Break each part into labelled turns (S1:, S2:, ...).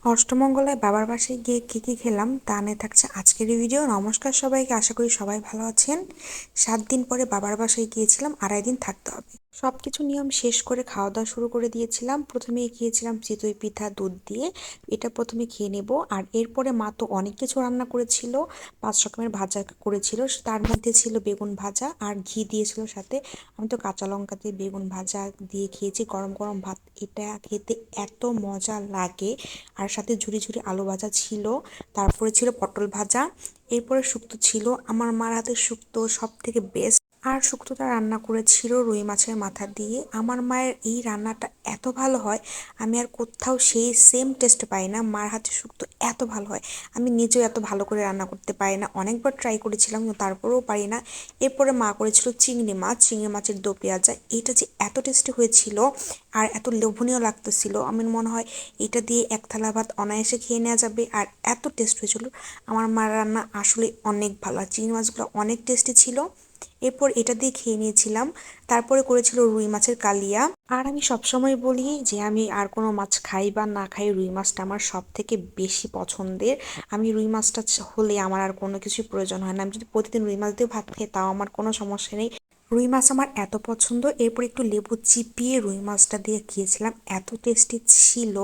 S1: অষ্টমঙ্গলায় বাবার বাসায় গিয়ে কী খেলাম তা নিয়ে থাকছে আজকের এই ভিডিও। নমস্কার সবাইকে, আশা করি সবাই ভালো আছেন। 7 দিন পরে বাবার বাসায় গিয়েছিলাম, 2.5 দিন থাকতে হবে। সব কিছু নিয়ম শেষ করে খাওয়া দাওয়া শুরু করে দিয়েছিলাম। প্রথমেই খেয়েছিলাম চিতই পিঠা দুধ দিয়ে, এটা প্রথমে খেয়ে নেব। আর এরপরে মা তো অনেক কিছু রান্না করেছিল, 5 রকমের ভাজা করেছিল, তার মধ্যে ছিল বেগুন ভাজা আর ঘি দিয়েছিল সাথে। আমি তো কাঁচা লঙ্কা দিয়ে বেগুন ভাজা দিয়ে খেয়েছি গরম গরম ভাত, এটা খেতে এত মজা লাগে। আর সাথে ঝুরি ঝুরি আলু ভাজা ছিল, তারপরে ছিল পটল ভাজা, এরপরে শুক্তো ছিল। আমার মার হাতের শুক্তো সব থেকে বেস্ট। আর শুক্তোটা রান্না করেছিল রুই মাছের মাথা দিয়ে। আমার মায়ের এই রান্নাটা এত ভালো হয়, আমি আর কোথাও সেই সেম টেস্ট পাই না। মার হাতের শুক্তো এত ভালো হয়, আমি নিজেও এত ভালো করে রান্না করতে পারি না। অনেকবার ট্রাই করেছিলাম কিন্তু তারপরেও পারি না। এরপরে মা করেছিল চিংড়ি মাছ, চিংড়ি মাছের দো পেঁয়াজা, এটা যে এত টেস্টি হয়েছিল আর এত লোভনীয় লাগতেছিল, আমার মনে হয় এটা দিয়ে এক থালা ভাত অনায়াসে খেয়ে নেওয়া যাবে। আর এত টেস্ট হয়েছিল, আমার মার রান্না আসলে অনেক ভালো, আর চিংড়ি মাছগুলো অনেক টেস্টি ছিল। এরপর এটা দিয়ে খেয়ে নিয়েছিলাম। তারপরে করেছিল রুই মাছের কালিয়া। আর আমি সবসময় বলি যে আমি আর কোনো মাছ খাই বা না খাই, রুই মাছটা আমার সব থেকে বেশি পছন্দের। আমি রুই মাছটা হলে আমার আর কোনো কিছুই প্রয়োজন হয় না। আমি যদি প্রতিদিন রুই মাছ দিয়ে ভাত খাই তাও আমার কোনো সমস্যা নেই। রুই মাছ আমার এত পছন্দ। এরপর একটু লেবু চিপিয়ে রুই মাছটা দিয়ে খেয়েছিলাম, এত টেস্টি ছিল।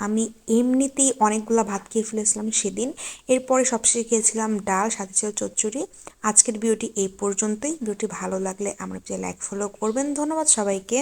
S1: আমি এমনিতেই অনেকগুলো ভাত খেয়ে ফেলেছিলাম সেদিন। এরপরে সবশেষে খেয়েছিলাম ডাল, সাথে ছিল চচ্চড়ি। আজকের ভিডিওটি এই পর্যন্তই। ভিডিওটি ভালো লাগলে আমার পেজে লাইক ফলো করবেন। ধন্যবাদ সবাইকে।